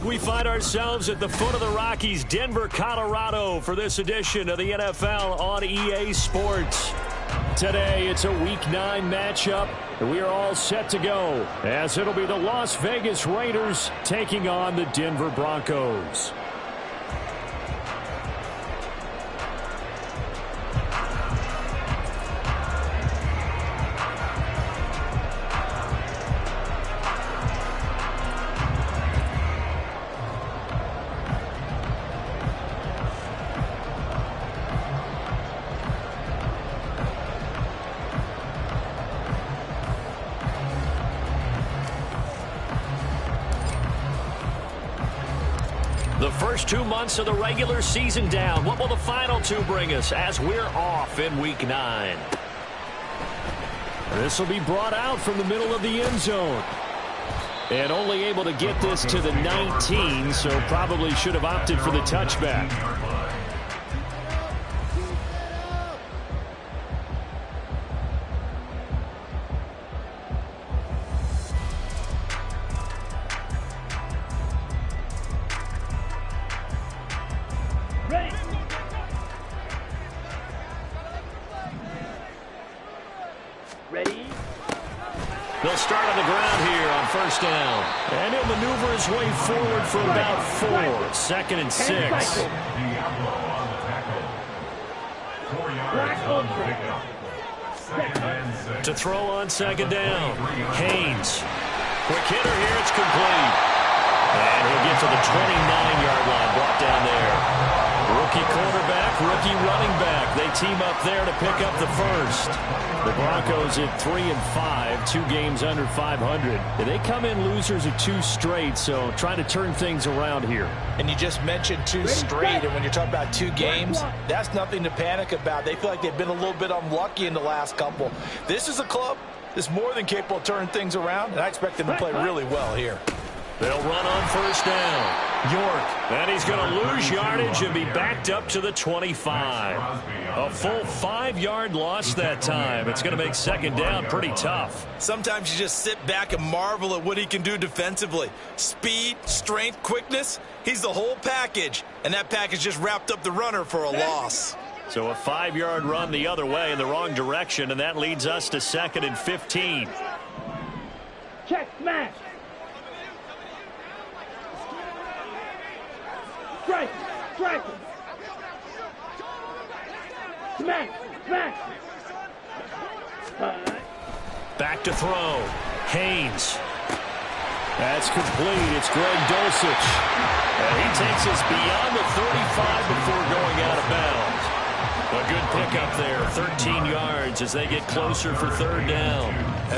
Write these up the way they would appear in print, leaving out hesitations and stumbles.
We find ourselves at the foot of the Rockies, Denver, Colorado, for this edition of the NFL on EA Sports. Today, it's a Week 9 matchup, and we are all set to go, as it'll be the Las Vegas Raiders taking on the Denver Broncos. The first 2 months of the regular season down. What will the final 2 bring us as we're off in Week 9? This will be brought out from the middle of the end zone. And only able to get this to the 19, so probably should have opted for the touchback. They'll start on the ground here on first down. And he'll maneuver his way forward for about 4. 2nd and 6. To throw on 2nd down. Haynes. Quick hitter here. It's complete. And he'll get to the 29-yard line. Brought down there. Rookie quarterback, rookie running back. They team up there to pick up the first. The Broncos at 3-5, 2 games under 500. They come in losers of 2 straight, so trying to turn things around here. And you just mentioned 2 straight, and when you're talking about 2 games, that's nothing to panic about. They feel like they've been a little bit unlucky in the last couple. This is a club that's more than capable of turning things around, and I expect them to play really well here. They'll run on first down. York. And he's going to lose yardage and be backed up to the 25. A full 5-yard loss that time. It's going to make 2nd down pretty tough. Sometimes you just sit back and marvel at what he can do defensively. Speed, strength, quickness. He's the whole package. And that package just wrapped up the runner for a loss. So a 5-yard run the other way in the wrong direction, and that leads us to 2nd and 15. Check, smash. Strike! Strike! Smack! Smack! Back to throw. Haynes. That's complete. It's Greg Dulcich. And he takes us beyond the 35 before going out of bounds. A good pickup there. 13 yards as they get closer for 3rd down.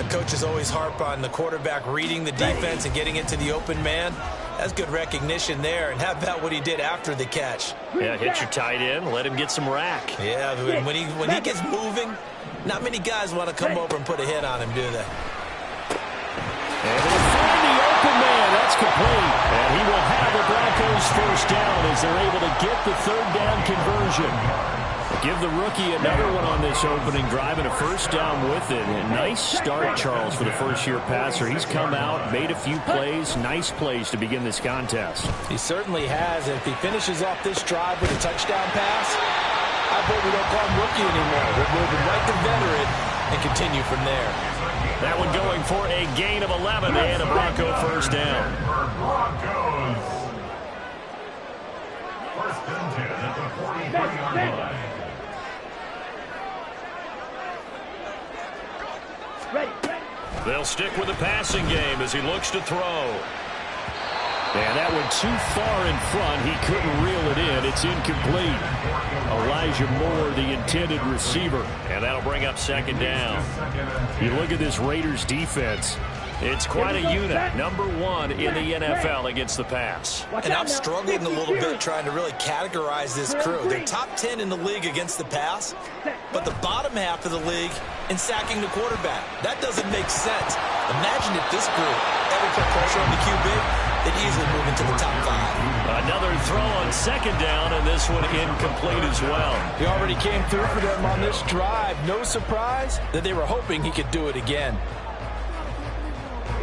Coaches always harp on the quarterback reading the defense and getting it to the open man. That's good recognition there. And how about what he did after the catch? Yeah, hit your tight end. Let him get some rack. Yeah, when he gets moving, not many guys want to come over and put a hit on him, do they? And they'll find the open man. That's complete. And he will have the Broncos first down as they're able to get the 3rd down conversion. Give the rookie another one on this opening drive and a first down with it. And nice start, Charles, for the first-year passer. He's come out, made a few plays, nice plays to begin this contest. He certainly has. And if he finishes off this drive with a touchdown pass, I bet we don't call him rookie anymore. We'll move him right to veteran and continue from there. That one going for a gain of 11 and a Bronco first down. Broncos. 1st and 10 at the 43-yard line. They'll stick with the passing game as he looks to throw. And that one too far in front. He couldn't reel it in. It's incomplete. Elijah Moore, the intended receiver. And that'll bring up 2nd down. You look at this Raiders defense. It's quite a unit. Number 1 in the NFL against the pass. And I'm struggling a little bit trying to really categorize this crew. They're top 10 in the league against the pass, but the bottom half of the league in sacking the quarterback. That doesn't make sense. Imagine if this group ever put pressure on the QB, they'd easily move into the top 5. Another throw on 2nd down, and this one incomplete as well. He already came through for them on this drive. No surprise that they were hoping he could do it again.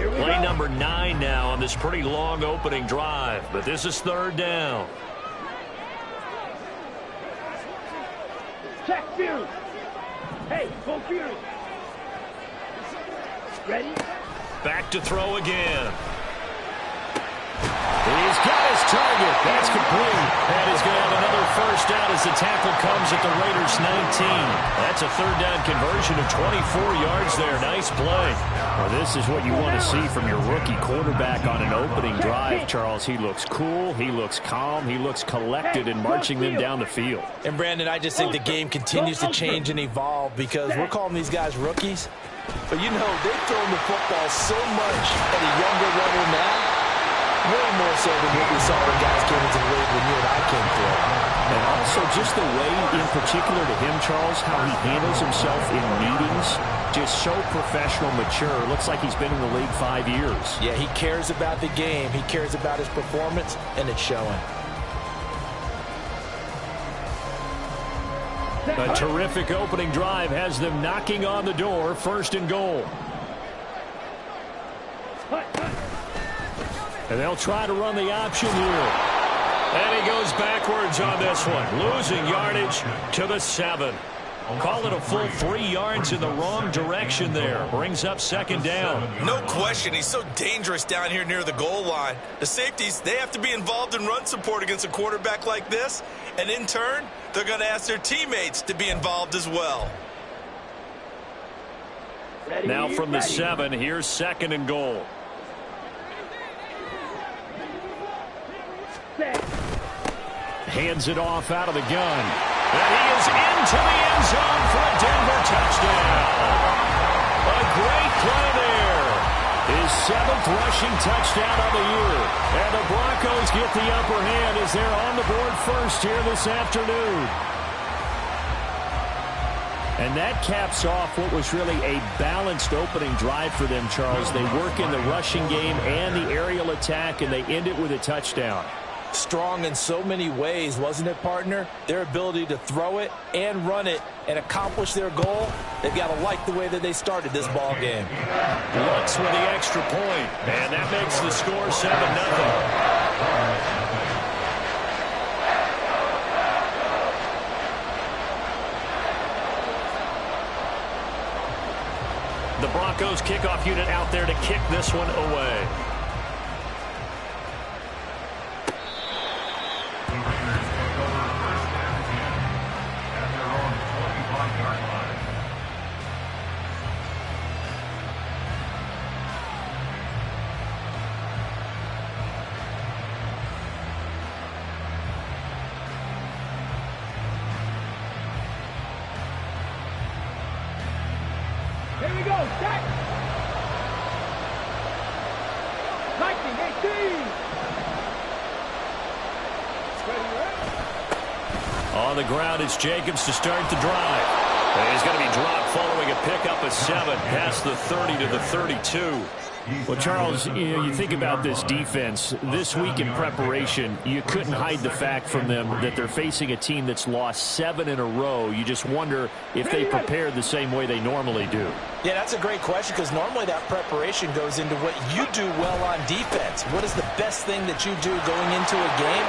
Play number 9 now on this pretty long opening drive, but this is 3rd down. Check field. Hey, go field. Ready? Back to throw again. He's got his target. That's complete. And he's going to have another first down as the tackle comes at the Raiders' 19. That's a 3rd down conversion of 24 yards there. Nice play. Well, this is what you want to see from your rookie quarterback on an opening drive, Charles. He looks cool. He looks calm. He looks collected in marching them down the field. And, Brandon, I just think the game continues to change and evolve because we're calling these guys rookies. But, you know, they've thrown the football so much at a younger level now. Way more so than what we saw when guys came into the league when you and I came through. And also just the way, in particular to him, Charles, how he handles himself in meetings. Just so professional, mature. Looks like he's been in the league 5 years. Yeah, he cares about the game. He cares about his performance, and it's showing. A terrific opening drive has them knocking on the door. 1st and goal. And they'll try to run the option here. And he goes backwards on this one. Losing yardage to the 7. Call it a full 3 yards in the wrong direction there. Brings up 2nd down. No question. He's so dangerous down here near the goal line. The safeties, they have to be involved in run support against a quarterback like this. And in turn, they're going to ask their teammates to be involved as well. Now from the 7, here's 2nd and goal. Hands it off out of the gun. And he is into the end zone for a Denver touchdown. A great play there. His 7th rushing touchdown of the year. And the Broncos get the upper hand as they're on the board first here this afternoon. And that caps off what was really a balanced opening drive for them, Charles. They work in the rushing game and the aerial attack, and they end it with a touchdown. Strong in so many ways, wasn't it, partner? Their ability to throw it and run it and accomplish their goal, they've got to like the way that they started this ball game. Looks for the extra point, and that makes the score 7-0. The Broncos kickoff unit out there to kick this one away. The Raiders take over 1st and 10 at their own 25-yard line. Here we go, set! 1918! On the ground, it's Jacobs to start the drive. And he's going to be dropped following a pickup of 7 past the 30 to the 32. Well, Charles, you think about this defense. This week in preparation, you couldn't hide the fact from them that they're facing a team that's lost 7 in a row. You just wonder if they prepared the same way they normally do. Yeah, that's a great question because normally that preparation goes into what you do well on defense. What is the best thing that you do going into a game?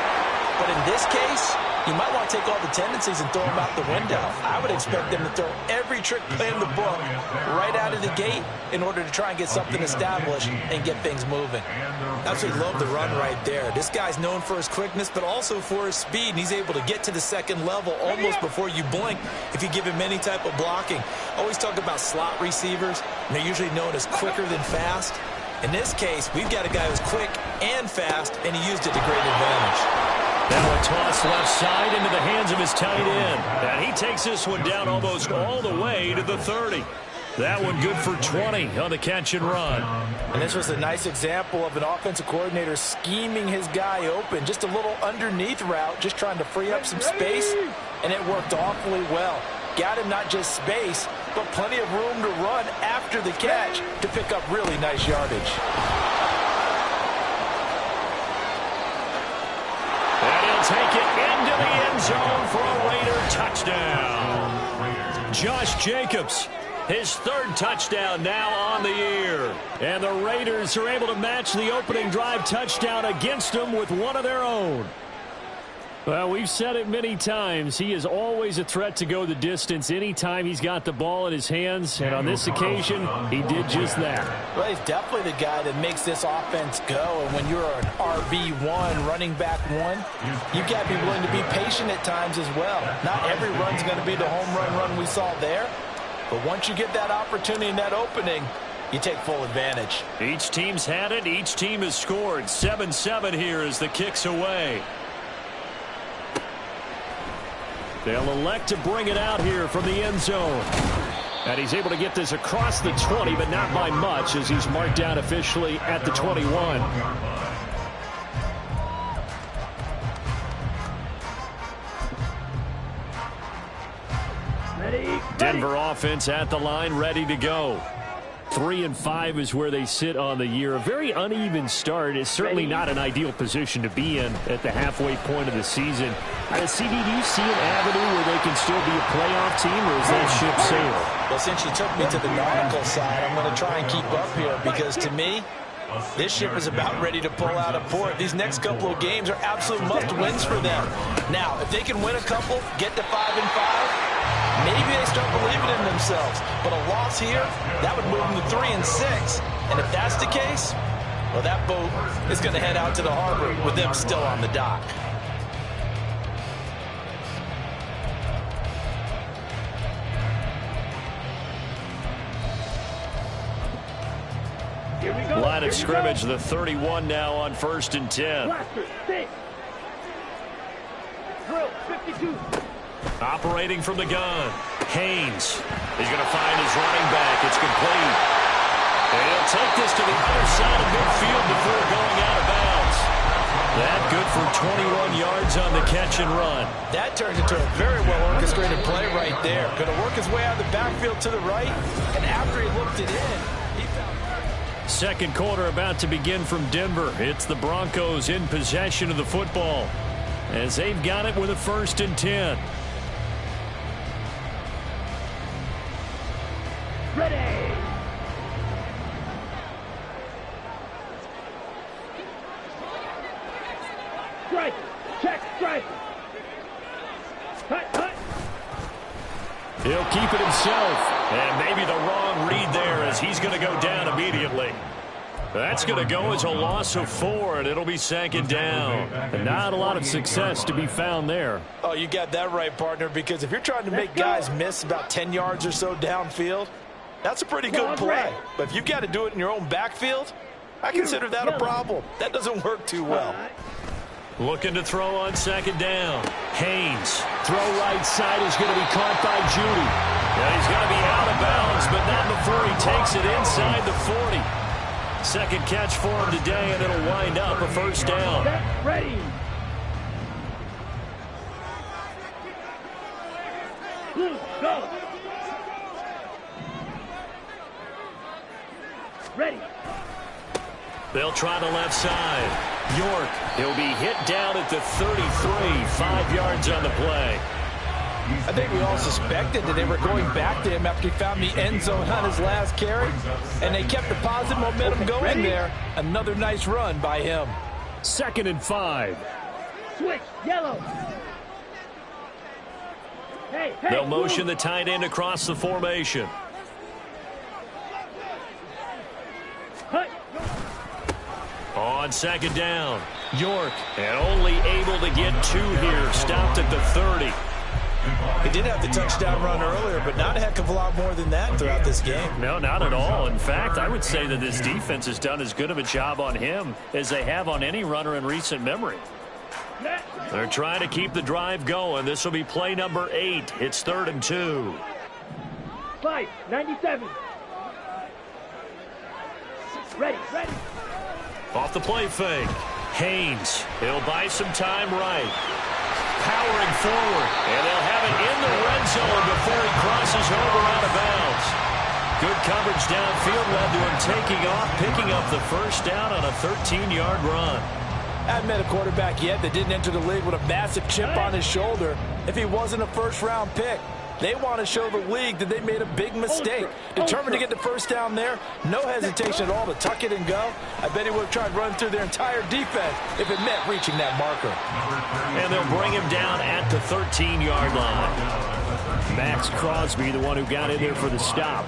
But in this case, you might want to take all the tendencies and throw them out the window. I would expect them to throw every trick play in the book right out of the gate in order to try and get something established and get things moving. Absolutely love the run right there. This guy's known for his quickness, but also for his speed, and he's able to get to the 2nd level almost before you blink if you give him any type of blocking. Always talk about slot receivers, and they're usually known as quicker than fast. In this case, we've got a guy who's quick and fast, and he used it to great advantage. Now a toss left side into the hands of his tight end. And he takes this one down almost all the way to the 30. That one good for 20 on the catch and run. And this was a nice example of an offensive coordinator scheming his guy open. Just a little underneath route, just trying to free up some space, and it worked awfully well. Got him not just space, but plenty of room to run after the catch to pick up really nice yardage. And he'll take it into the end zone for a Raider touchdown. Josh Jacobs His third touchdown now on the year. And the Raiders are able to match the opening drive touchdown against them with one of their own. Well, we've said it many times. He is always a threat to go the distance anytime he's got the ball in his hands. And on this occasion, he did just that. Well, he's definitely the guy that makes this offense go. And when you're an RB1, running back one, you've got to be willing to be patient at times as well. Not every run's going to be the home run we saw there. But once you get that opportunity and that opening, you take full advantage. Each team's had it. Each team has scored. 7-7 here as the kick's away. They'll elect to bring it out here from the end zone. And he's able to get this across the 20, but not by much, as he's marked down officially at the 21. Denver offense at the line, ready to go. 3-5 is where they sit on the year. A very uneven start. It's certainly not an ideal position to be in at the halfway point of the season. CD, do you see an avenue where they can still be a playoff team, or is that ship sailed? Well, since you took me to the nautical side, I'm going to try and keep up here, because to me, this ship is about ready to pull out of port. These next couple of games are absolute must-wins for them. Now, if they can win a couple, get to 5-5, maybe they start believing in themselves. But a loss here, that would move them to 3-6. And if that's the case, well, that boat is going to head out to the harbor with them still on the dock. Line of scrimmage, the 31 now on 1st and 10. Blaster, 6. Drill, 52. Operating from the gun. Haynes is going to find his running back. It's complete. And he'll take this to the other side of midfield before going out of bounds. That good for 21 yards on the catch and run. That turned into a very well-orchestrated play right there. Going to work his way out of the backfield to the right, and after he looked it in, he found... Second quarter about to begin from Denver. It's the Broncos in possession of the football as they've got it with a 1st and 10. Ready. Strike. Check. Strike. Cut. He'll keep it himself. And maybe the wrong read there, as he's going to go down immediately. That's going to go as a loss of 4, and it'll be 2nd down. And not a lot of success to be found there. Oh, you got that right, partner, because if you're trying to make guys miss about 10 yards or so downfield, that's a pretty good play. But if you've got to do it in your own backfield, I consider that a problem. That doesn't work too well. Looking to throw on 2nd down. Haynes. Throw right side is going to be caught by Judy. Yeah, he's going to be out of bounds, but not before he takes it inside the 40. Second catch for him today, and it'll wind up a 1st down. Ready. Blue, go. Ready. They'll try the left side. York, he'll be hit down at the 33, 5 yards on the play. I think we all suspected that they were going back to him after he found the end zone on his last carry, and they kept the positive momentum going there. Another nice run by him. 2nd and 5. Switch, yellow. Hey, They'll motion the tight end across the formation. Cut. On 2nd down, York, and only able to get 2 here, stopped at the 30. He did have the touchdown run earlier, but not a heck of a lot more than that throughout this game. No, not at all. In fact, I would say that this defense has done as good of a job on him as they have on any runner in recent memory. They're trying to keep the drive going. This will be play number 8. It's 3rd and 2. 97. Ready. Off the play fake. Haynes, he'll buy some time right. Powering forward, and they'll have it in the red zone before he crosses over out of bounds. Good coverage downfield led to him taking off, picking up the 1st down on a 13-yard run. I haven't met a quarterback yet that didn't enter the league with a massive chip on his shoulder if he wasn't a 1st-round pick. They want to show the league that they made a big mistake. Determined to get the first down there. No hesitation at all to tuck it and go. I bet he would have tried running through their entire defense if it meant reaching that marker. And they'll bring him down at the 13-yard line. Max Crosby, the one who got in there for the stop.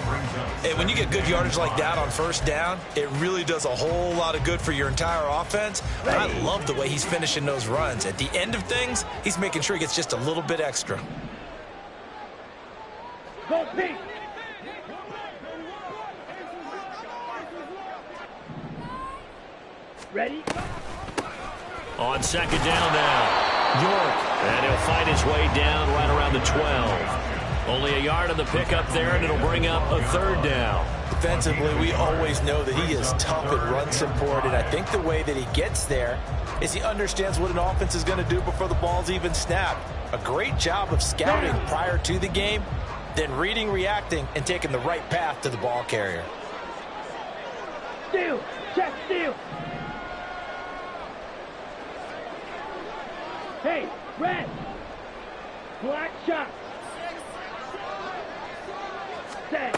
Hey, when you get good yardage like that on first down, it really does a whole lot of good for your entire offense. But I love the way he's finishing those runs. At the end of things, he's making sure he gets just a little bit extra. Go pink. Ready? On second down now. York. And he'll fight his way down right around the 12. Only a yard on the pickup there, and it'll bring up a third down. Defensively, we always know that he is tough at run support, and I think the way that he gets there is he understands what an offense is going to do before the ball's even snapped. A great job of scouting prior to the game, then reading, reacting, and taking the right path to the ball carrier. Steal. Check steal. Hey, red. Black shot. Set.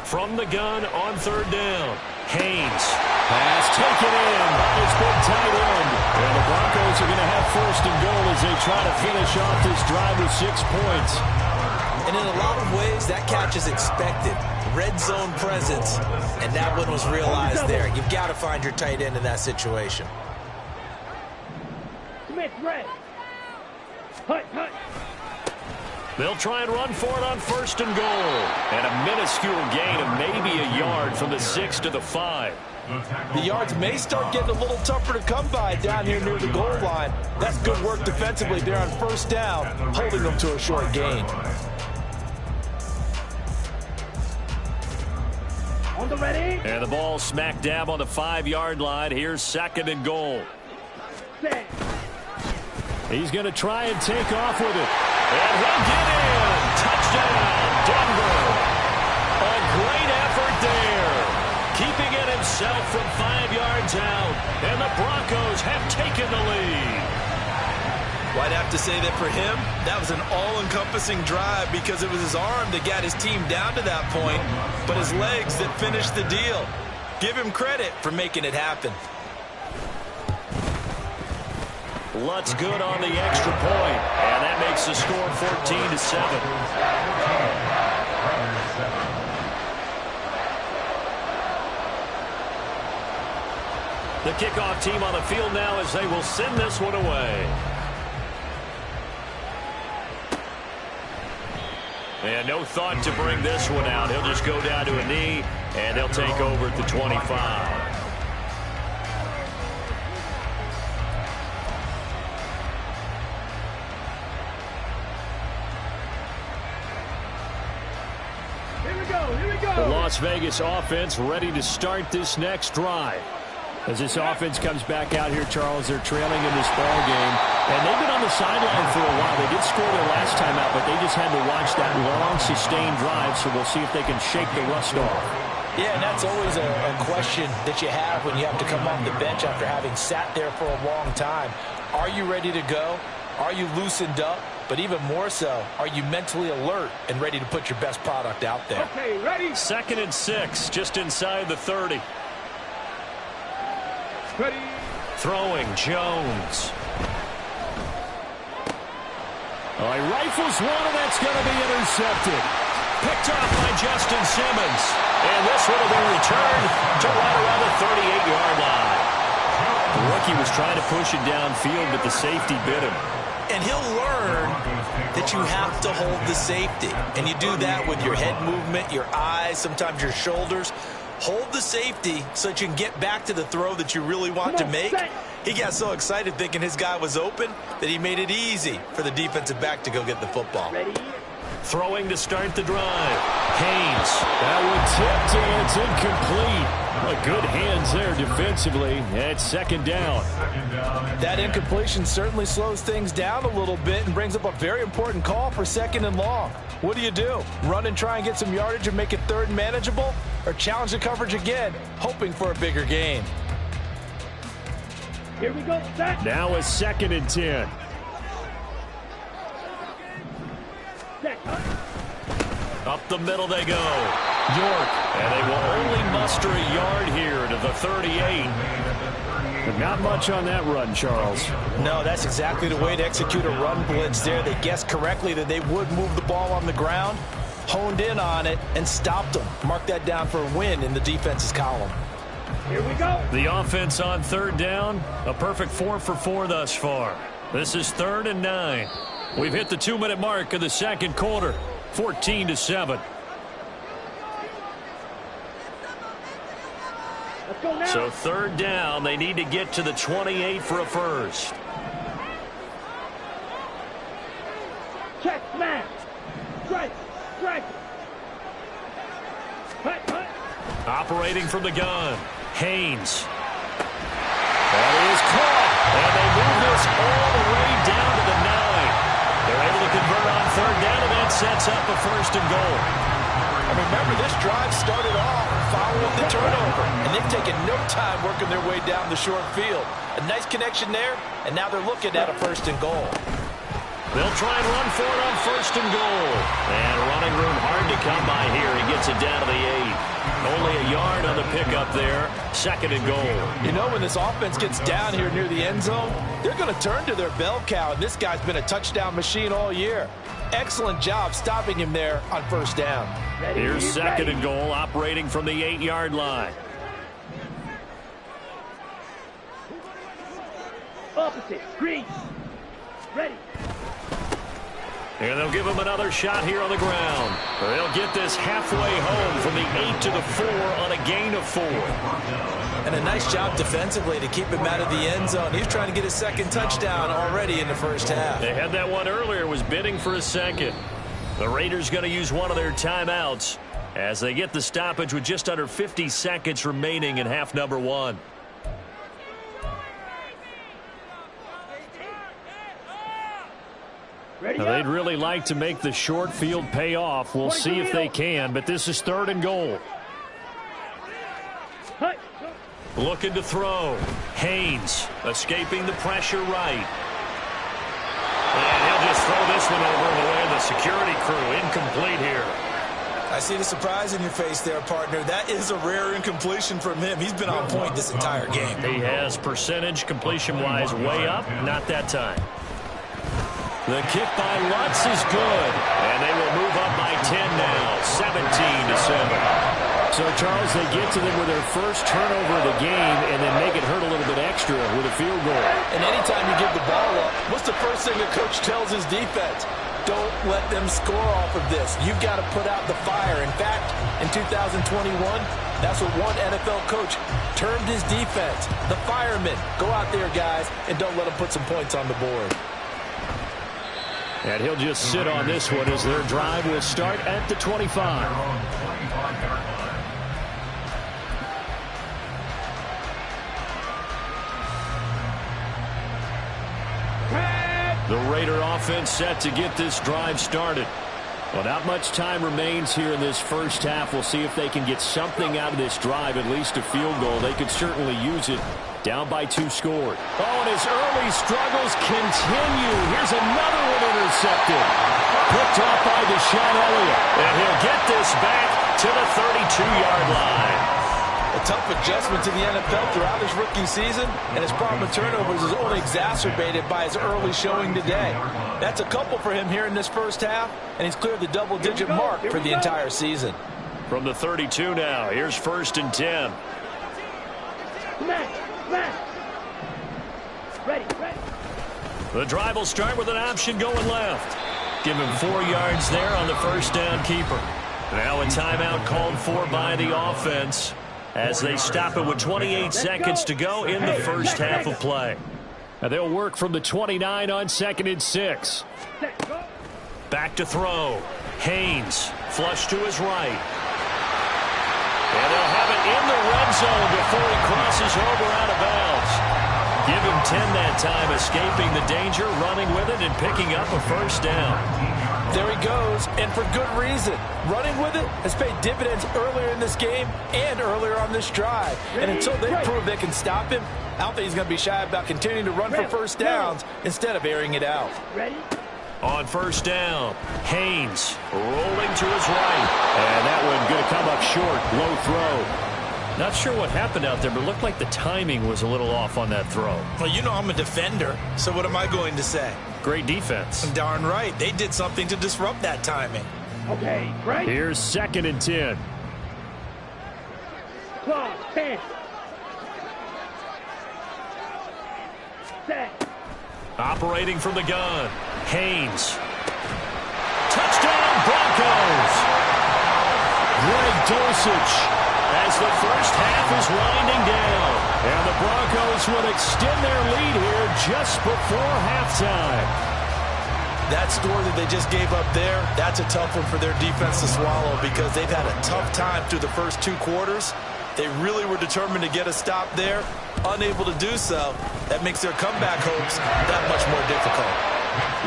From the gun on third down. Haynes. Pass taken in by his big tight end. And the Broncos are going to have first and goal as they try to finish off this drive with 6 points. And in a lot of ways, that catch is expected. Red zone presence. And that one was realized there. You've got to find your tight end in that situation. Smith, red. Hut, hut. They'll try and run for it on first and goal. And a minuscule gain of maybe a yard from the 6 to the 5. The yards may start getting a little tougher to come by down here near the goal line. That's good work defensively there on first down, holding them to a short gain. On the ready. And the ball smack dab on the 5-yard line. Here's second and goal. Set. He's going to try and take off with it. And he'll get in. Touchdown, Denver. A great effort there. Keeping it himself from 5 yards out. And the Broncos have taken the lead. Well, I'd have to say that for him, that was an all-encompassing drive because it was his arm that got his team down to that point, but his legs that finished the deal. Give him credit for making it happen. Lutz good on the extra point, and that makes the score 14-7. The kickoff team on the field now as they will send this one away. And no thought to bring this one out. He'll just go down to a knee, and they'll take over at the 25. The Las Vegas offense ready to start this next drive. As this offense comes back out here, Charles, they're trailing in this ball game. And they've been on the sideline for a while. They did score their last time out, but they just had to watch that long, sustained drive, so we'll see if they can shake the rust off. Yeah, and that's always a question that you have when you have to come off the bench after having sat there for a long time. Are you ready to go? Are you loosened up? But even more so, are you mentally alert and ready to put your best product out there? Okay, ready. 2nd and 6, just inside the 30. Ready. Throwing, Jones. Oh, he rifles one, and that's going to be intercepted. Picked off by Justin Simmons. And this one will be returned to right around the 38-yard line. The rookie was trying to push it downfield, but the safety bit him. And he'll learn that you have to hold the safety. And you do that with your head movement, your eyes, sometimes your shoulders. Hold the safety so that you can get back to the throw that you really want to make. He got so excited thinking his guy was open that he made it easy for the defensive back to go get the football. Ready. Throwing to start the drive. Haynes. That one tipped, and it's incomplete. Good hands there defensively. And it's 2nd down. That incompletion certainly slows things down a little bit and brings up a very important call for 2nd and long. What do? Run and try and get some yardage and make it 3rd and manageable? Or challenge the coverage again, hoping for a bigger gain? Here we go. Set. Now it's 2nd and 10. Set. Up the middle they go. York. And they will only muster a yard here to the 38. But not much on that run, Charles. No, that's exactly the way to execute a run blitz there. They guessed correctly that they would move the ball on the ground, honed in on it, and stopped them. Mark that down for a win in the defense's column. Here we go. The offense on third down, a perfect 4 for 4 thus far. This is 3rd and 9. We've hit the 2-minute mark of the second quarter, 14-7. Let's go now. So 3rd down, they need to get to the 28 for a first. Check, smash. Strike, strike. Hut, hut. Operating from the gun, Haynes. That is caught, and they move this all the way down to the 9. They're able to convert on 3rd down, and that sets up a 1st and goal. And remember, this drive started off following the turnover, and they've taken no time working their way down the short field. A nice connection there, and now they're looking at a 1st and goal. They'll try and run for it on 1st and goal. And running room hard to come by here. He gets it down to the 8. Only a yard on the pickup there. 2nd and goal. You know, when this offense gets down here near the end zone, they're going to turn to their bell cow, and this guy's been a touchdown machine all year. Excellent job stopping him there on 1st down. Ready, Here's 2nd ready. and goal, operating from the 8-yard line. Opposite, green. Ready. And they'll give him another shot here on the ground. They'll get this halfway home from the 8 to the 4 on a gain of 4. And a nice job defensively to keep him out of the end zone. He's trying to get his 2nd touchdown already in the 1st half. They had that one earlier, was bidding for a 2nd. The Raiders going to use one of their timeouts as they get the stoppage with just under 50 seconds remaining in half number 1. Ready Now, up. they'd really like to make the short field pay off. We'll see if they can, but this is 3rd and goal. Hut. Looking to throw. Haynes escaping the pressure right. And he'll just throw this one over the way of the security crew. Incomplete here. I see the surprise in your face there, partner. That is a rare incompletion from him. He's been on point this entire game. He has percentage completion-wise way up. Not that time. The kick by Lutz is good. And they will move up by 10 now. 17-7. So, Charles, they get to them with their first turnover of the game and then make it hurt a little bit extra with a field goal. And anytime you give the ball up, what's the first thing the coach tells his defense? Don't let them score off of this. You've got to put out the fire. In fact, in 2021, that's what one NFL coach termed his defense. The firemen. Go out there, guys, and don't let them put some points on the board. And he'll just sit on this one as their drive will start at the 25. The Raider offense set to get this drive started. Well, not much time remains here in this first half. We'll see if they can get something out of this drive, at least a field goal. They could certainly use it. Down by 2 scored. Oh, and his early struggles continue. Here's another one intercepted. Picked off by Deshaun Elliott. And he'll get this back to the 32-yard line. A tough adjustment to the NFL throughout his rookie season, and his problem with turnovers is only exacerbated by his early showing today. That's a couple for him here in this first half, and he's cleared the double-digit mark for the entire season. From the 32 now, here's 1st and 10. Smash, smash. Ready, ready. The drive will start with an option going left. Give him 4 yards there on the 1st down keeper. Now a timeout called for by the offense as they stop it with 28 seconds to go in the first half of play. Now they'll work from the 29 on 2nd and 6. Set, go. Back to throw. Haynes flush to his right. And they'll have it in the red zone before he crosses over out of bounds. Give him 10 that time, escaping the danger, running with it, and picking up a 1st down. There he goes, and for good reason. Running with it has paid dividends earlier in this game and earlier on this drive. And until they prove they can stop him, I don't think he's going to be shy about continuing to run for 1st downs instead of airing it out. Ready? On first down, Haynes rolling to his right. And that one going to come up short. Low throw. Not sure what happened out there, but it looked like the timing was a little off on that throw. Well, you know I'm a defender, so what am I going to say? Great defense. Darn right. They did something to disrupt that timing. Okay, right. Here's 2nd and 10. Claw, 10. Set. Operating from the gun, Haynes. Touchdown, Broncos! Greg Dulcich as the first half is winding down. And the Broncos will extend their lead here just before halftime. That score that they just gave up there, that's a tough one for their defense to swallow because they've had a tough time through the first 2 quarters. They really were determined to get a stop there, unable to do so. That makes their comeback hopes that much more difficult.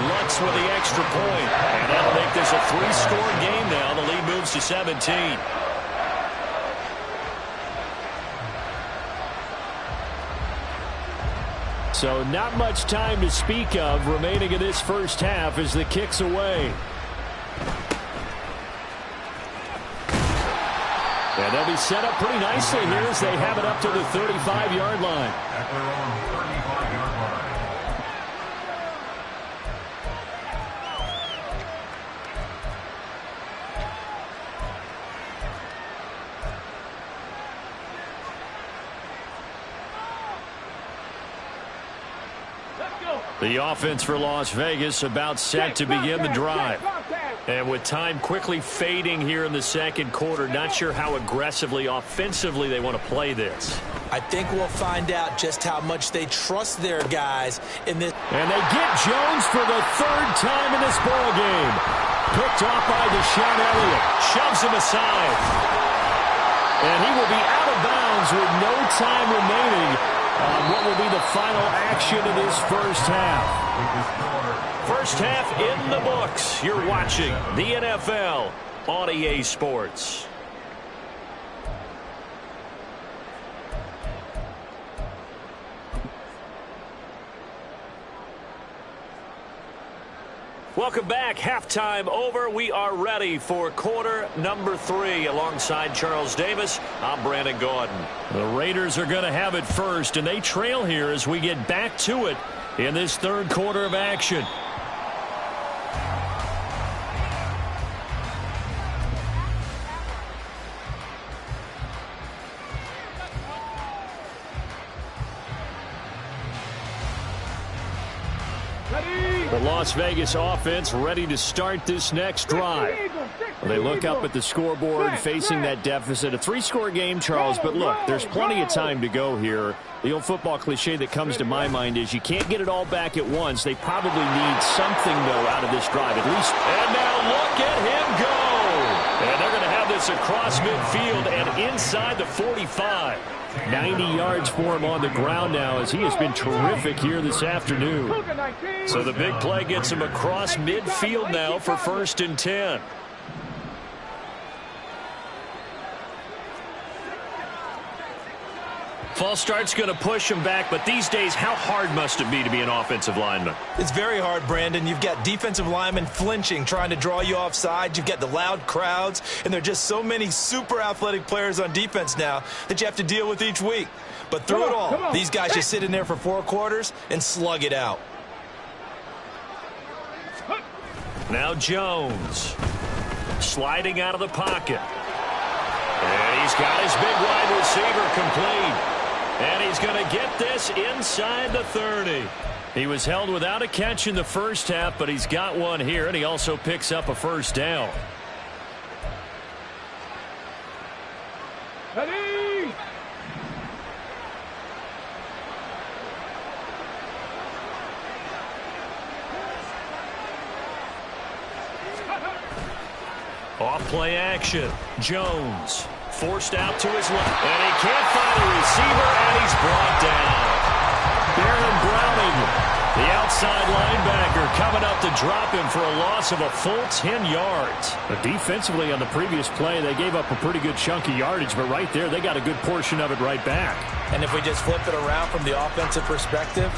Lutz with the extra point, and that'll make this a 3-score game now. The lead moves to 17. So not much time to speak of remaining in this first half as the kick's away. And they'll be set up pretty nicely here as they have it up to the 35-yard line. At their own 35-yard line. The offense for Las Vegas about set to begin the drive. And with time quickly fading here in the second quarter, not sure how aggressively, offensively they want to play this. I think we'll find out just how much they trust their guys in this. And they get Jones for the 3rd time in this ball game. Picked off by Deshaun Elliott. Shoves him aside. And he will be out of bounds with no time remaining on what will be the final action of this first half. First half in the books. You're watching the NFL on EA Sports. Welcome back. Halftime over. We are ready for quarter number 3. Alongside Charles Davis, I'm Brandon Gordon. The Raiders are going to have it first, and they trail here as we get back to it in this 3rd quarter of action. The Las Vegas offense ready to start this next drive. They look up at the scoreboard facing that deficit. A 3-score game, Charles, but look, there's plenty of time to go here. The old football cliche that comes to my mind is you can't get it all back at once. They probably need something, though, out of this drive, at least. And now look at him go. And they're going to have this across midfield and inside the 45. 90 yards for him on the ground now as he has been terrific here this afternoon. So the big play gets him across midfield now for 1st and 10. False start's going to push him back, but these days, how hard must it be to be an offensive lineman? It's very hard, Brandon. You've got defensive linemen flinching, trying to draw you offside. You've got the loud crowds, and there are just so many super athletic players on defense now that you have to deal with each week. But through it all, these guys just sit in there for 4 quarters and slug it out. Now Jones sliding out of the pocket. And he's got his big wide receiver complete. And he's going to get this inside the 30. He was held without a catch in the first half, but he's got one here, and he also picks up a first down. Ready? Off play action. Jones forced out to his left. And he can't find a receiver, and he's brought down. Baron Browning, the outside linebacker, coming up to drop him for a loss of a full 10 yards. But defensively on the previous play, they gave up a pretty good chunk of yardage, but right there, they got a good portion of it right back. And if we just flip it around from the offensive perspective,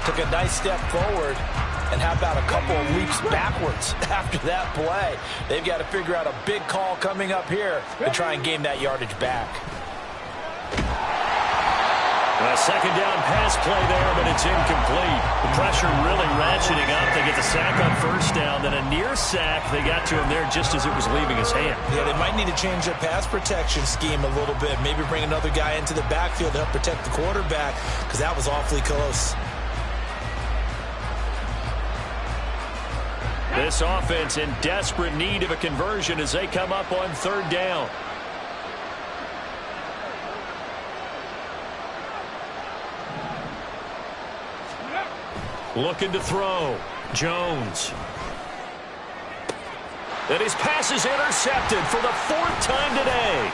took a nice step forward And how about a couple of leaps backwards after that play? They've got to figure out a big call coming up here to try and gain that yardage back. A second down pass play there, but it's incomplete. The pressure really ratcheting up. They get the sack on first down, then a near sack. They got to him there just as it was leaving his hand. Yeah, they might need to change their pass protection scheme a little bit. Maybe bring another guy into the backfield to help protect the quarterback, because that was awfully close. This offense in desperate need of a conversion as they come up on third down. Looking to throw. Jones. And his pass is intercepted for the fourth time today.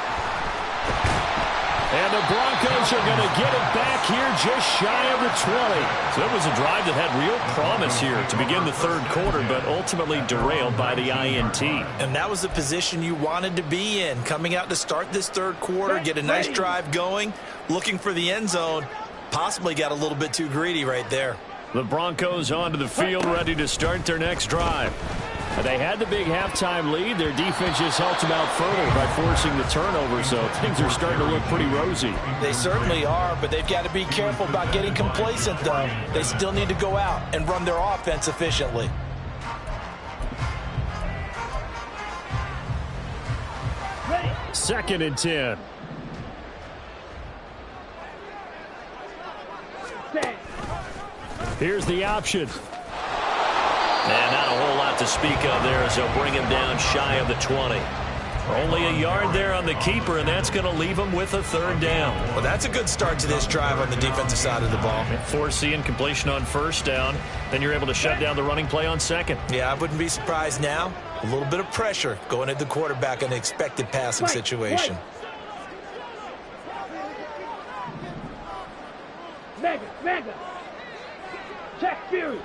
And the Broncos are going to get it back here just shy of the 20. So it was a drive that had real promise here to begin the third quarter, but ultimately derailed by the INT. And that was the position you wanted to be in. Coming out to start this third quarter, get a nice drive going, looking for the end zone. Possibly got a little bit too greedy right there. The Broncos onto the field, ready to start their next drive. They had the big halftime lead. Their defense just helped them out further by forcing the turnover, so things are starting to look pretty rosy. They certainly are, but they've got to be careful about getting complacent, though. They still need to go out and run their offense efficiently. Second and 10. Here's the option. And not a whole lot to speak of there as they'll bring him down shy of the 20. Only a yard there on the keeper, and that's going to leave him with a third down. Well, that's a good start to this drive on the defensive side of the ball. Force the incompletion on first down. Then you're able to shut down the running play on second. Yeah, I wouldn't be surprised now. A little bit of pressure going at the quarterback in an expected passing situation. Mega. Check Fury.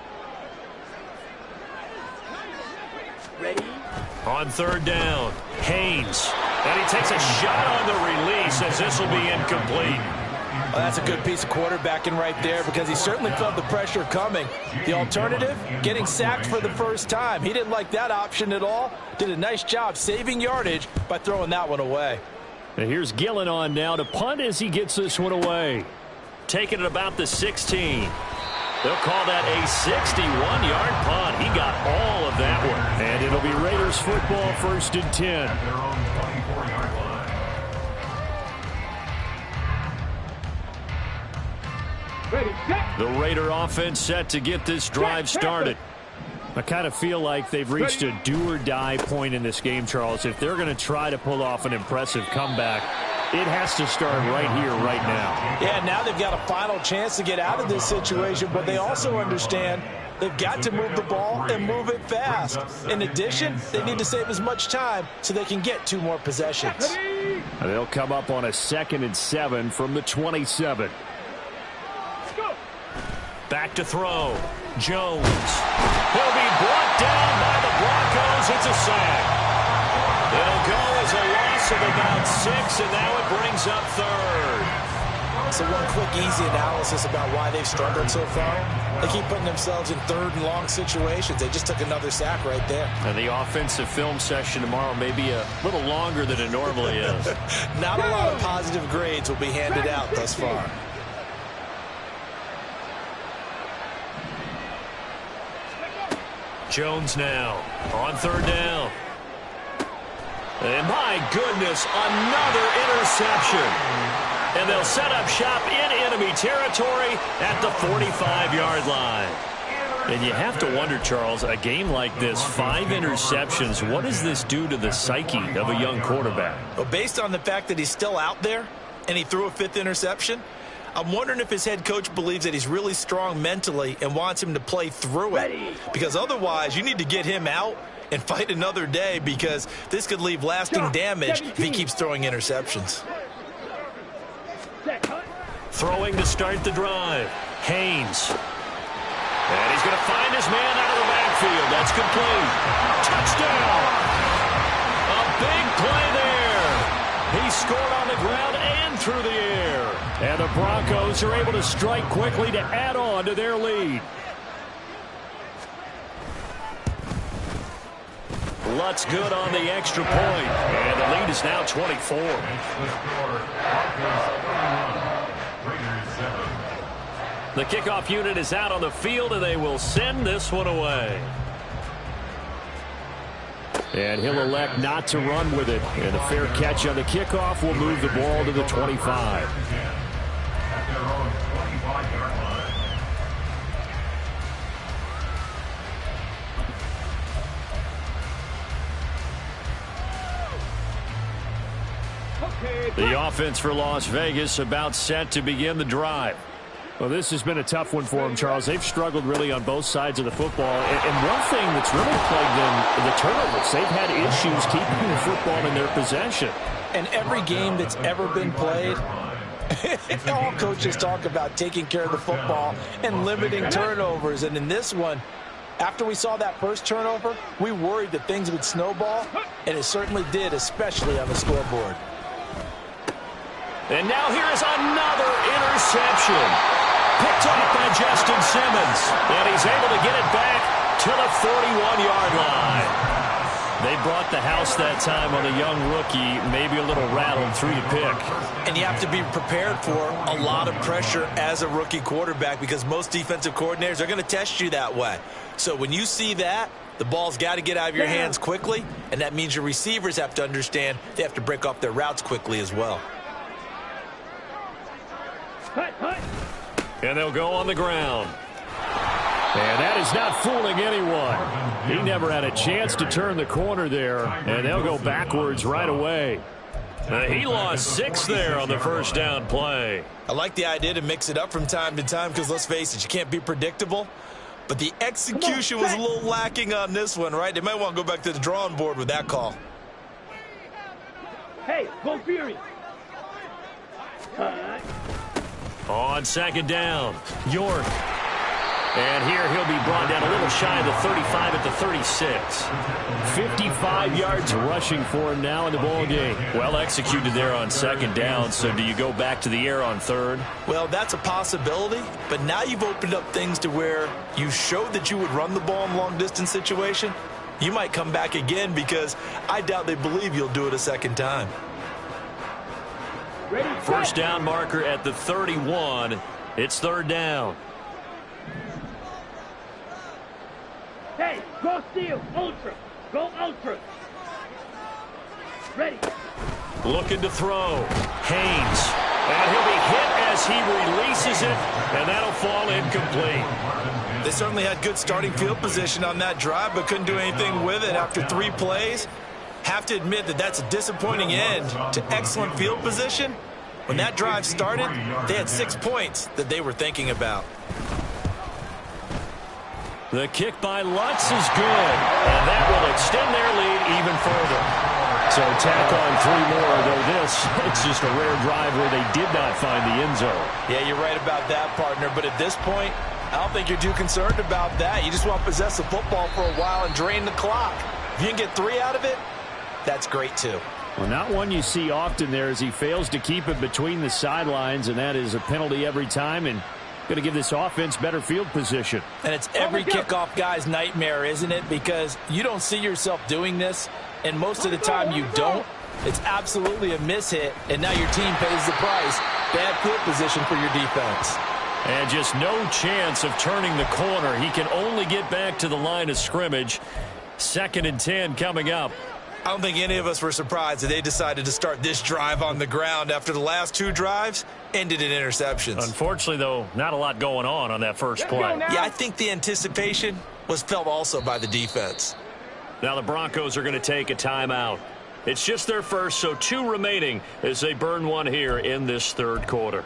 Ready? On third down, Haynes. And he takes a shot on the release as this will be incomplete. Well, that's a good piece of quarterbacking right there because he certainly felt the pressure coming. The alternative, getting sacked for the first time. He didn't like that option at all. Did a nice job saving yardage by throwing that one away. And here's Gillen on now to punt as he gets this one away. Taking it about the 16. They'll call that a 61-yard punt. He got all of that one. And it'll be Raiders football, first and 10. The Raider offense set to get this drive started. I kind of feel like they've reached a do-or-die point in this game, Charles. If they're going to try to pull off an impressive comeback, it has to start right here, right now. Yeah, now they've got a final chance to get out of this situation, but they also understand they've got to move the ball and move it fast. In addition, they need to save as much time so they can get 2 more possessions. They'll come up on a 2nd and 7 from the 27. Back to throw. Jones. He'll be brought down by the Broncos. It's a sack. It'll go as a loss of about 6, and now it brings up third. So one quick, easy analysis about why they've struggled so far. They keep putting themselves in third and long situations. They just took another sack right there. And the offensive film session tomorrow may be a little longer than it normally is. Not a lot of positive grades will be handed out thus far. Jones now on third down. And my goodness, another interception. And they'll set up shop in enemy territory at the 45-yard line. And you have to wonder, Charles, a game like this, 5 interceptions, what does this do to the psyche of a young quarterback? Well, based on the fact that he's still out there and he threw a 5th interception, I'm wondering if his head coach believes that he's really strong mentally and wants him to play through it. Because otherwise, you need to get him out and fight another day, because this could leave lasting damage if he keeps throwing interceptions. Throwing to start the drive. Haynes. And he's going to find his man out of the backfield. That's complete. Touchdown. A big play there. He scored on the ground and through the air. And the Broncos are able to strike quickly to add on to their lead. Lutz good on the extra point, and the lead is now 24. Makes the score Broncos 31, Raiders 7. The kickoff unit is out on the field, and they will send this one away. And he'll elect not to run with it. And a fair catch on the kickoff will move the ball to the 25. At their own 25-yard line. The offense for Las Vegas about set to begin the drive. Well, this has been a tough one for them, Charles. They've struggled really on both sides of the football. And one thing that's really plagued them, the turnovers. They've had issues keeping the football in their possession. And every game that's ever been played, all coaches talk about taking care of the football and limiting turnovers. And in this one, after we saw that first turnover, we worried that things would snowball, and it certainly did, especially on the scoreboard. And now here is another interception. Picked off by Justin Simmons. And he's able to get it back to the 41-yard line. They brought the house that time on the young rookie, maybe a little rattled through the pick. And you have to be prepared for a lot of pressure as a rookie quarterback because most defensive coordinators are going to test you that way. So when you see that, the ball's got to get out of your hands quickly, and that means your receivers have to understand they have to break off their routes quickly as well. And they'll go on the ground. And that is not fooling anyone. He never had a chance to turn the corner there, and they'll go backwards right away. He lost 6 there on the first down play. I like the idea to mix it up from time to time because, let's face it, you can't be predictable. But the execution was a little lacking on this one, right? They might want to go back to the drawing board with that call. Hey, go Fury. On second down, York. And here he'll be brought down a little shy of the 35 at the 36. 55 yards rushing for him now in the ball game. Well executed there on second down, so do you go back to the air on third? Well, that's a possibility, but now you've opened up things to where you showed that you would run the ball in long-distance situation. You might come back again because I doubt they believe you'll do it a second time. First down marker at the 31. It's third down. Hey, go steal, ultra. Go ultra. Ready. Looking to throw. Haynes. And he'll be hit as he releases it, and that'll fall incomplete. They certainly had good starting field position on that drive, but couldn't do anything with it after 3 plays. Have to admit that that's a disappointing end to excellent field position. When that drive started, they had 6 points that they were thinking about. The kick by Lutz is good, and that will extend their lead even further. So tack on 3 more, though it's just a rare drive where they did not find the end zone. Yeah, you're right about that, partner, but at this point, I don't think you're too concerned about that. You just want to possess the football for a while and drain the clock. If you can get 3 out of it, that's great too. Well, not one you see often there as he fails to keep it between the sidelines, and that is a penalty every time, and going to give this offense better field position. And it's every kickoff guy's nightmare, isn't it? Because you don't see yourself doing this, and most of the time you don't. It's absolutely a mishit, and now your team pays the price. Bad field position for your defense. And just no chance of turning the corner. He can only get back to the line of scrimmage. 2nd and 10 coming up. I don't think any of us were surprised that they decided to start this drive on the ground after the last 2 drives ended in interceptions. Unfortunately, though, not a lot going on that first play. Yeah, I think the anticipation was felt also by the defense. Now the Broncos are going to take a timeout. It's just their first, so 2 remaining as they burn one here in this third quarter.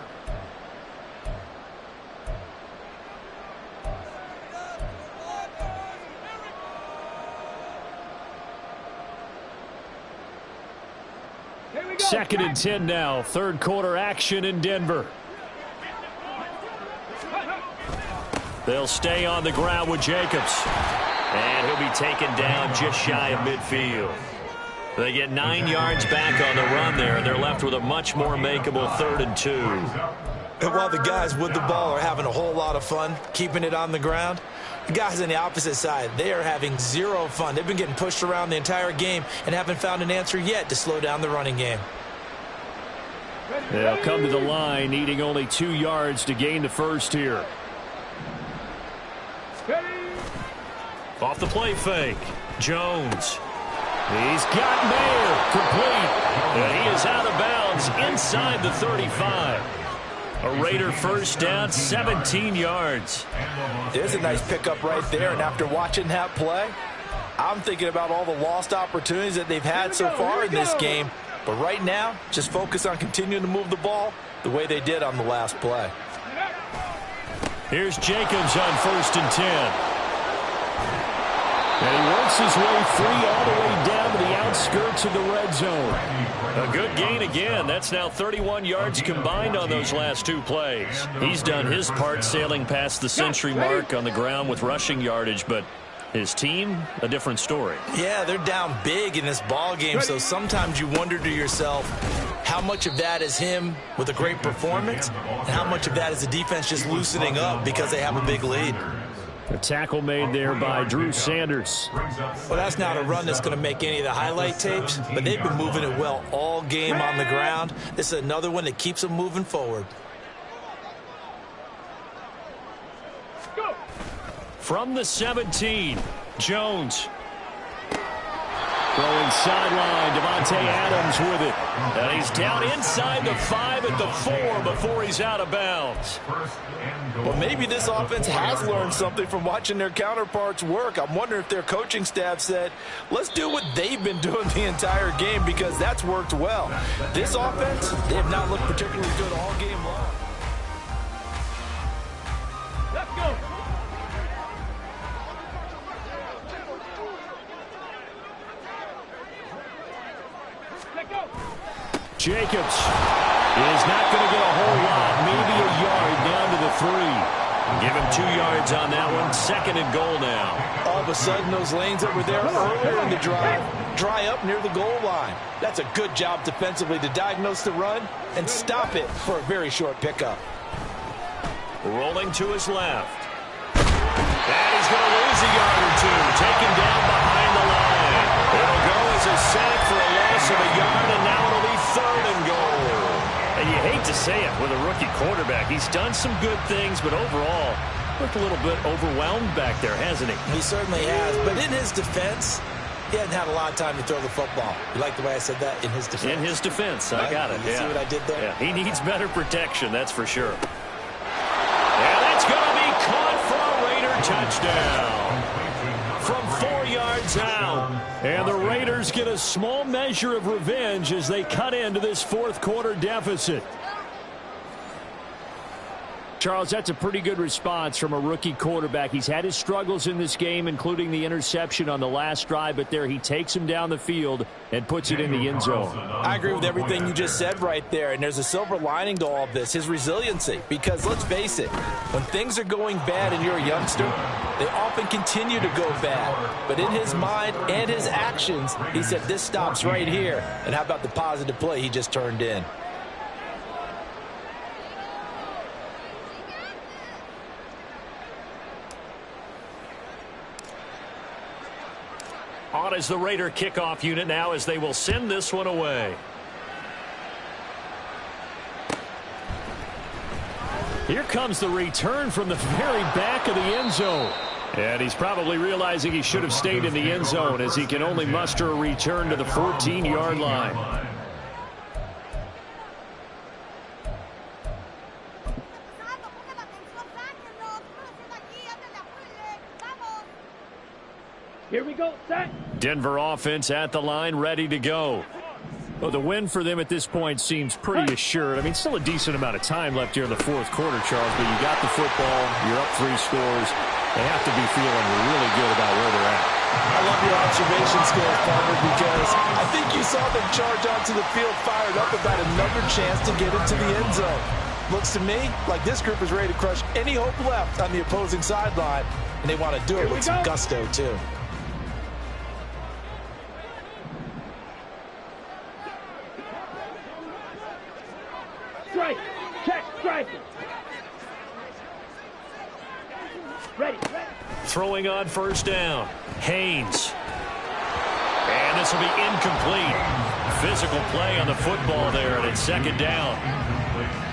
Second and 10 now. Third quarter action in Denver. They'll stay on the ground with Jacobs. And he'll be taken down just shy of midfield. They get 9 yards back on the run there, and they're left with a much more makeable 3rd and 2. And while the guys with the ball are having a whole lot of fun keeping it on the ground, The guys on the opposite side, they are having zero fun. They've been getting pushed around the entire game and haven't found an answer yet to slow down the running game. They'll come to the line, needing only 2 yards to gain the first here. Off the play fake. Jones. He's got Mayer complete. And he is out of bounds inside the 35. A Raider first down, 17 yards. There's a nice pickup right there, and after watching that play, I'm thinking about all the lost opportunities that they've had so far in this game. But right now, just focus on continuing to move the ball the way they did on the last play. Here's Jacobs on 1st and 10. And he works his way free all the way down to the outskirts of the red zone. A good gain again. That's now 31 yards combined on those last 2 plays. He's done his part sailing past the century mark on the ground with rushing yardage, but his team, a different story. Yeah, they're down big in this ball game, so sometimes you wonder to yourself how much of that is him with a great performance and how much of that is the defense just loosening up because they have a big lead. A tackle made there by Drew Sanders. Well, that's not a run that's going to make any of the highlight tapes, but they've been moving it well all game on the ground. This is another one that keeps them moving forward. From the 17, Jones. Throwing sideline, Devontae Adams with it. And he's down inside the 5 at the 4 before he's out of bounds. Well, maybe this offense has learned something from watching their counterparts work. I'm wondering if their coaching staff said, let's do what they've been doing the entire game because that's worked well. This offense, they have not looked particularly good all game long. Let's go. Jacobs is not going to get a whole lot, maybe a yard down to the 3. Give him 2 yards on that one. 2nd and goal now. All of a sudden, those lanes that were there earlier in the drive dry up near the goal line. That's a good job defensively to diagnose the run and stop it for a very short pickup. Rolling to his left. And he's going to lose a yard or 2. Taken down behind the line. It'll go as a sack for a loss of a yard, and now it'll be 3rd and goal. And you hate to say it with a rookie quarterback. He's done some good things, but overall, looked a little bit overwhelmed back there, hasn't he? He certainly has, but in his defense, he hasn't had a lot of time to throw the football. You like the way I said that? In his defense. In his defense, I got it. You see what I did there? Yeah, he needs better protection, that's for sure. And that's going to be caught for a Raider touchdown. From 4 yards out. And the Raiders get a small measure of revenge as they cut into this 4th quarter deficit. Charles, that's a pretty good response from a rookie quarterback. He's had his struggles in this game, including the interception on the last drive, but there he takes him down the field and puts it in the end zone. I agree with everything you just said right there, and there's a silver lining to all of this, his resiliency. Because let's face it, when things are going bad and you're a youngster, they often continue to go bad. But in his mind and his actions, he said, this stops right here. And how about the positive play he just turned in? On is the Raider kickoff unit now as they will send this one away. Here comes the return from the very back of the end zone. And he's probably realizing he should have stayed in the end zone as he can only muster a return to the 14-yard line. Here we go, set. Denver offense at the line, ready to go. Well, the win for them at this point seems pretty assured. I mean, still a decent amount of time left here in the 4th quarter, Charles, but you got the football, you're up 3 scores. They have to be feeling really good about where they're at. I love your observation skills, partner, because I think you saw them charge onto the field fired up about another chance to get into the end zone. Looks to me like this group is ready to crush any hope left on the opposing sideline, and they want to do it with some gusto, too. Strike. Check. Strike. Ready. Ready. Throwing on first down. Haynes. And this will be incomplete. Physical play on the football there, and it's second down.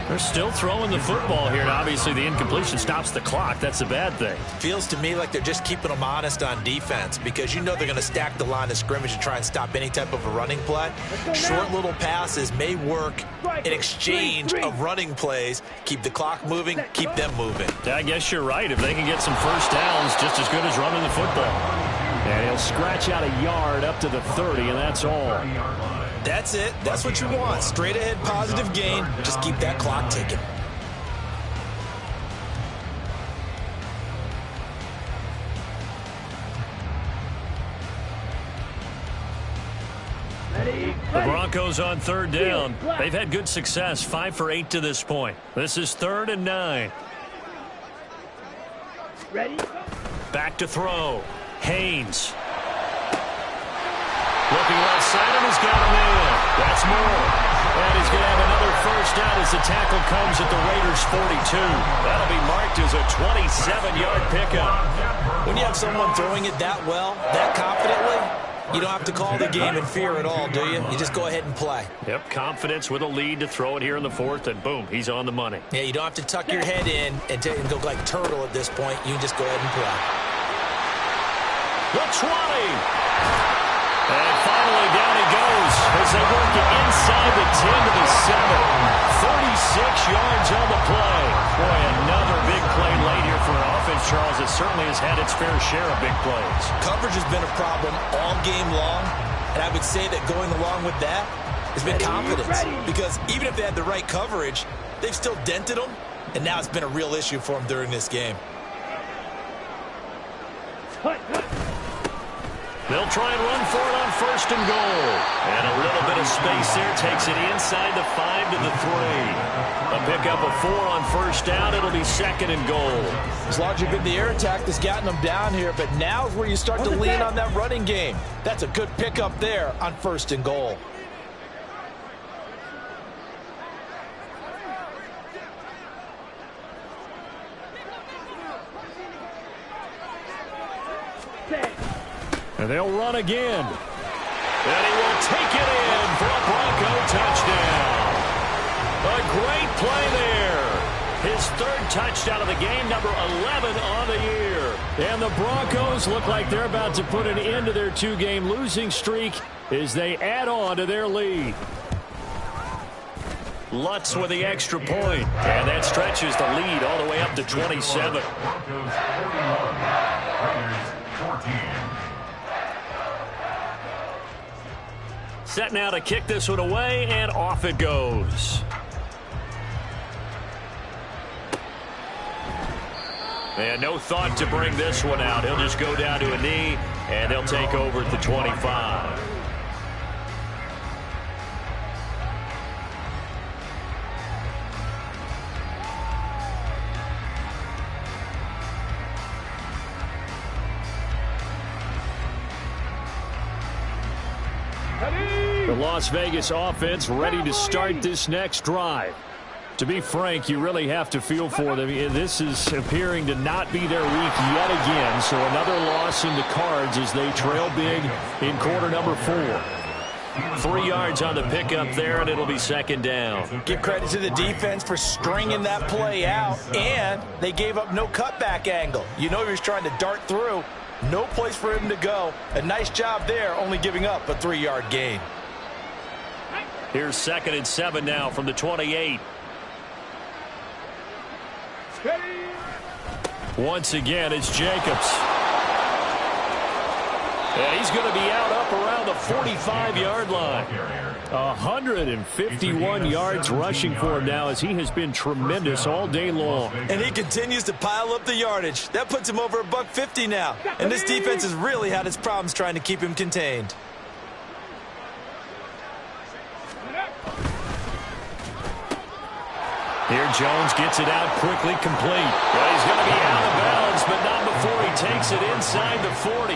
They're still throwing the football here, and obviously the incompletion stops the clock. That's a bad thing. Feels to me like they're just keeping them honest on defense because you know they're going to stack the line of scrimmage and try and stop any type of a running play. Short little passes may work in exchange of running plays. Keep the clock moving, keep them moving. I guess you're right. If they can get some first downs, just as good as running the football. And he'll scratch out a yard up to the 30, and that's all. That's it. That's what you want. Straight ahead positive gain. Just keep that clock ticking. The Broncos on third down. They've had good success, 5 for 8 to this point. This is 3rd and 9. Ready? Back to throw. Haynes. Looking left side, and he's got him in. That's more. And he's going to have another first down as the tackle comes at the Raiders' 42. That'll be marked as a 27-yard pickup. When you have someone throwing it that well, that confidently, you don't have to call the game in fear at all, do you? You just go ahead and play. Yep, confidence with a lead to throw it here in the 4th, and boom, he's on the money. Yeah, you don't have to tuck your head in and go like turtle at this point. You can just go ahead and play. The 20. And finally, down he goes as they work it inside the 10 to the 7. 36 yards on the play. Boy, another big play late here for an offense, Charles, that certainly has had its fair share of big plays. Coverage has been a problem all game long, and I would say that going along with that has been confidence. Because even if they had the right coverage, they've still dented them, and now it's been a real issue for them during this game. They'll try and run for it on 1st and goal. And a little bit of space there takes it inside the 5 to the 3. A pickup of 4 on first down. It'll be 2nd and goal. As long as you've been the air attack that's gotten them down here, but now is where you start to lean on that running game. That's a good pickup there on 1st and goal. And they'll run again. And he will take it in for a Bronco touchdown. A great play there. His 3rd touchdown of the game, number 11 on the year. And the Broncos look like they're about to put an end to their 2-game losing streak as they add on to their lead. Lutz with the extra point. And that stretches the lead all the way up to 27. Broncos 41, Raiders 14. Set now to kick this one away, and off it goes. And no thought to bring this one out. He'll just go down to a knee, and they'll take over at the 25. The Las Vegas offense ready to start this next drive. To be frank, you really have to feel for them. This is appearing to not be their week yet again, so another loss in the cards as they trail big in quarter number 4. 3 yards on the pickup there, and it'll be 2nd down. Give credit to the defense for stringing that play out, and they gave up no cutback angle. You know he was trying to dart through. No place for him to go. A nice job there, only giving up a 3-yard gain. Here's 2nd and 7 now from the 28. Once again, it's Jacobs. And he's going to be out up around the 45-yard line. 151 yards rushing for him now as he has been tremendous all day long. And he continues to pile up the yardage. That puts him over $150 now. And this defense has really had its problems trying to keep him contained. Here Jones gets it out quickly, complete. Well, he's going to be out of bounds, but not before he takes it inside the 40.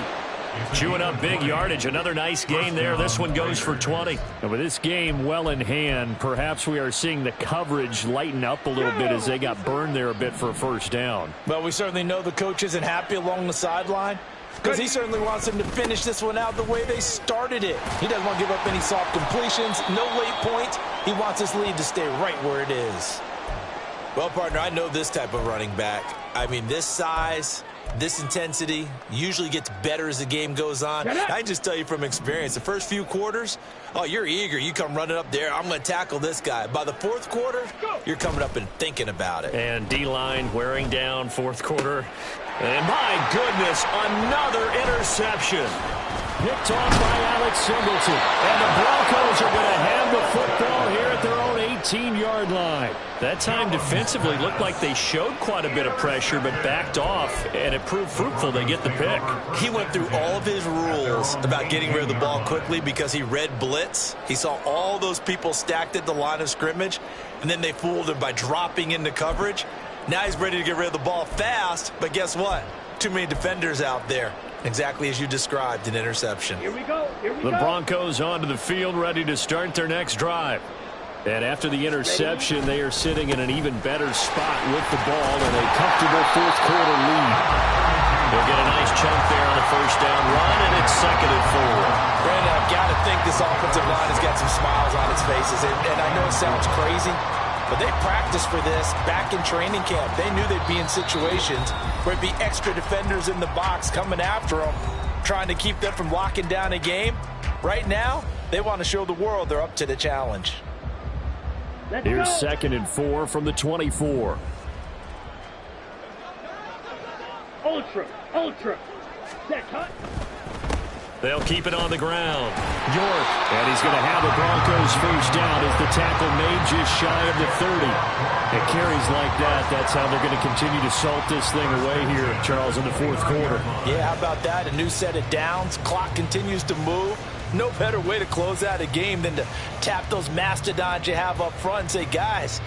Chewing up big yardage. Another nice gain there. This one goes for 20. And with this game well in hand, perhaps we are seeing the coverage lighten up a little bit as they got burned there a bit for a first down. Well, we certainly know the coach isn't happy along the sideline because he certainly wants them to finish this one out the way they started it. He doesn't want to give up any soft completions, no late points. He wants his lead to stay right where it is. Well, partner, I know this type of running back. I mean, this size, this intensity usually gets better as the game goes on. I can just tell you from experience, the first few quarters, oh, you're eager. You come running up there, I'm going to tackle this guy. By the fourth quarter, you're coming up and thinking about it. And D-line wearing down fourth quarter. And my goodness, another interception. Picked off by Alex Singleton. And the Broncos are going to have the football here at their own 18-yard line. That time defensively looked like they showed quite a bit of pressure but backed off, and it proved fruitful. They get the pick. He went through all of his rules about getting rid of the ball quickly because he read blitz. He saw all those people stacked at the line of scrimmage, and then they fooled him by dropping into coverage. Now he's ready to get rid of the ball fast, but guess what? Too many defenders out there. Exactly as you described, an interception. Here we go. Here we go. The Broncos onto the field, ready to start their next drive. And after the interception, they are sitting in an even better spot with the ball in a comfortable fourth quarter lead. They'll get a nice chunk there on the first down run, and it's 2nd and 4. Brandon, I've got to think this offensive line has got some smiles on its faces. And I know it sounds crazy, but they practiced for this back in training camp. They knew they'd be in situations where it'd be extra defenders in the box coming after them, trying to keep them from locking down a game. Right now, they want to show the world they're up to the challenge. Here's 2nd and 4 from the 24. Ultra. Set, cut. They'll keep it on the ground. York, and he's going to have the Broncos first down as the tackle made just shy of the 30. It carries like that. That's how they're going to continue to salt this thing away here, Charles, in the fourth quarter. Yeah, how about that? A new set of downs. Clock continues to move. No better way to close out a game than to tap those mastodons you have up front and say, guys,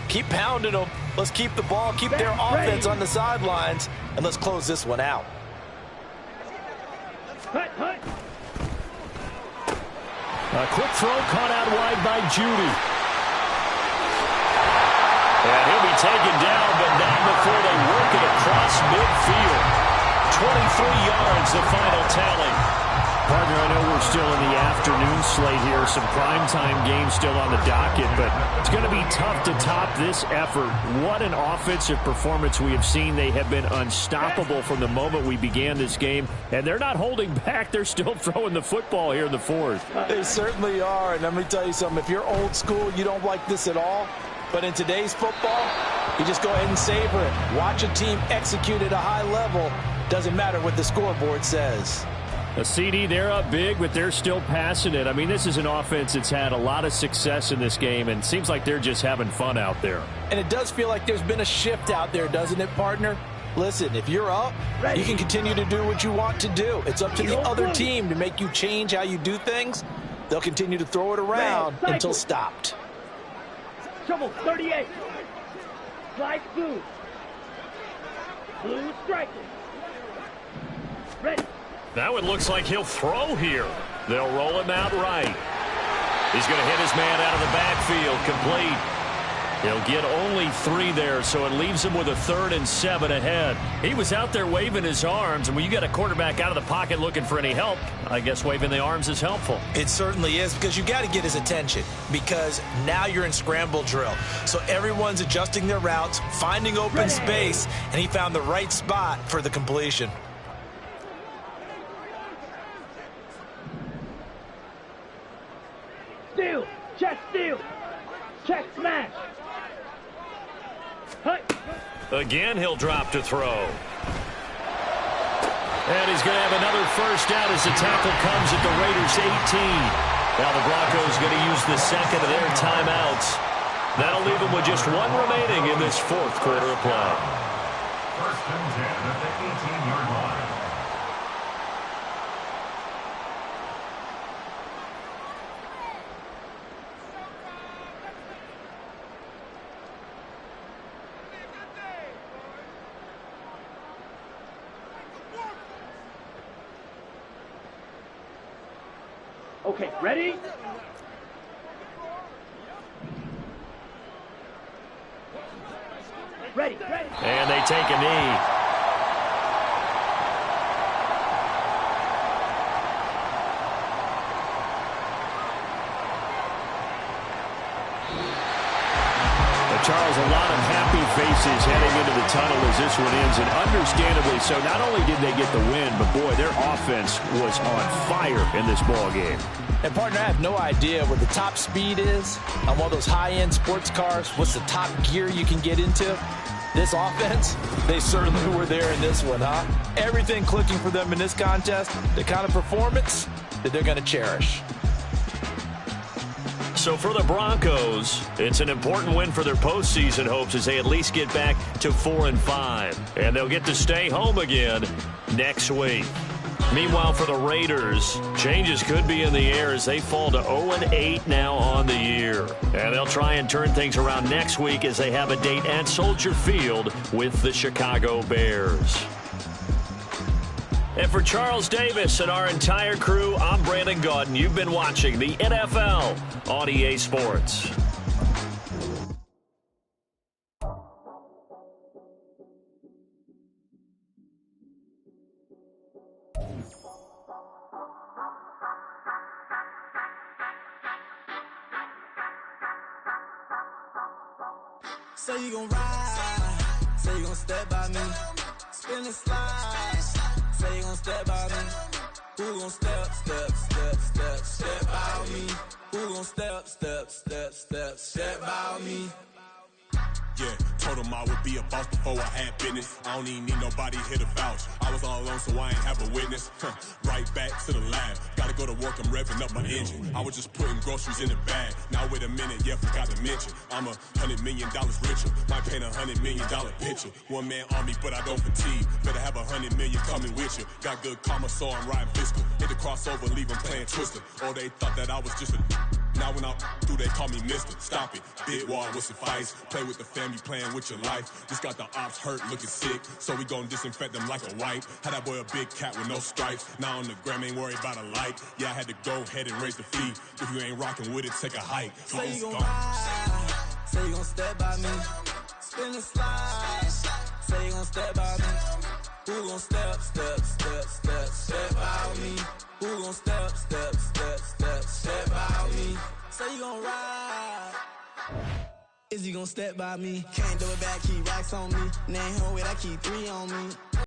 keep pounding them. Let's keep the ball, keep their offense on the sidelines, and let's close this one out. Hut. A quick throw caught out wide by Judy. And he'll be taken down, but not before they work it across midfield. 23 yards, the final tally. Partner, I know we're still in the afternoon slate here. Some primetime games still on the docket, but it's going to be tough to top this effort. What an offensive performance we have seen. They have been unstoppable from the moment we began this game, and they're not holding back. They're still throwing the football here in the fourth. They certainly are, and let me tell you something. If you're old school, you don't like this at all. But in today's football, you just go ahead and savor it. Watch a team execute at a high level. Doesn't matter what the scoreboard says. A CD, they're up big, but they're still passing it. I mean, this is an offense that's had a lot of success in this game, and seems like they're just having fun out there. And it does feel like there's been a shift out there, doesn't it, partner? Listen, if you're up, you can continue to do what you want to do. It's up to the other team to make you change how you do things. They'll continue to throw it around until stopped. Trouble 38. Slide blue. Blue striker. Ready. Now it looks like he'll throw here. They'll roll him out right. He's going to hit his man out of the backfield. Complete. He'll get only 3 there, so it leaves him with a 3rd and 7 ahead. He was out there waving his arms, and when you get a quarterback out of the pocket looking for any help, I guess waving the arms is helpful. It certainly is, because you got to get his attention, because now you're in scramble drill. So everyone's adjusting their routes, finding open space, and he found the right spot for the completion. Steal. Check smash. Hut. Again, he'll drop to throw. And he's going to have another first down as the tackle comes at the Raiders' 18. Now the Broncos going to use the second of their timeouts. That'll leave them with just 1 remaining in this fourth quarter of play. 1st and 10 at the 18-yard line. Okay, ready? Ready. And they take a knee. Charles, a lot of happy faces heading into the tunnel as this one ends, and understandably so. Not only did they get the win, but boy, their offense was on fire in this ball game. And partner, I have no idea what the top speed is on one of those high-end sports cars. What's the top gear you can get into? This offense, they certainly were there in this one, huh? Everything clicking for them in this contest, the kind of performance that they're going to cherish. So for the Broncos, it's an important win for their postseason hopes as they at least get back to 4-5. And they'll get to stay home again next week. Meanwhile, for the Raiders, changes could be in the air as they fall to 0-8 now on the year. And they'll try and turn things around next week as they have a date at Soldier Field with the Chicago Bears. And for Charles Davis and our entire crew, I'm Brandon Gaudin. You've been watching the NFL on EA Sports. Say you gon' ride, say you gon' step by me, spin and slide, say you gon' step by me, who gon' step by me, who gon' step by me. Yeah, told him I would be a boss before I had business. I don't even need nobody here to vouch. I was all alone, so I ain't have a witness. Right back to the lab. Gotta go to work, I'm revving up my engine. I was just putting groceries in the bag. Now wait a minute, yeah, forgot to mention. I'm $100 million richer. Might paint $100 million picture. One man army, but I don't fatigue. Better have $100 million coming with you. Got good karma, so I'm riding fiscal. Hit the crossover, leave them playing Twister. Oh, they thought that I was just a... Now when I do, they call me Mister. Stop it. Big wall with advice. Play with the family, playing with your life. Just got the ops hurt, looking sick. So we gon' disinfect them like a wipe. Had that boy a big cat with no stripes. Now on the gram, ain't worried about a light. Yeah, I had to go ahead and raise the fee. If you ain't rocking with it, take a hike. Say you gon' ride, say you gon' step by me, spin and slide, say you gon' step by me, who gon' step by me, who gon' step by me, say you gon' ride, is you gon' step by me, can't do it back, keep racks on me, name home with I keep 3 on me.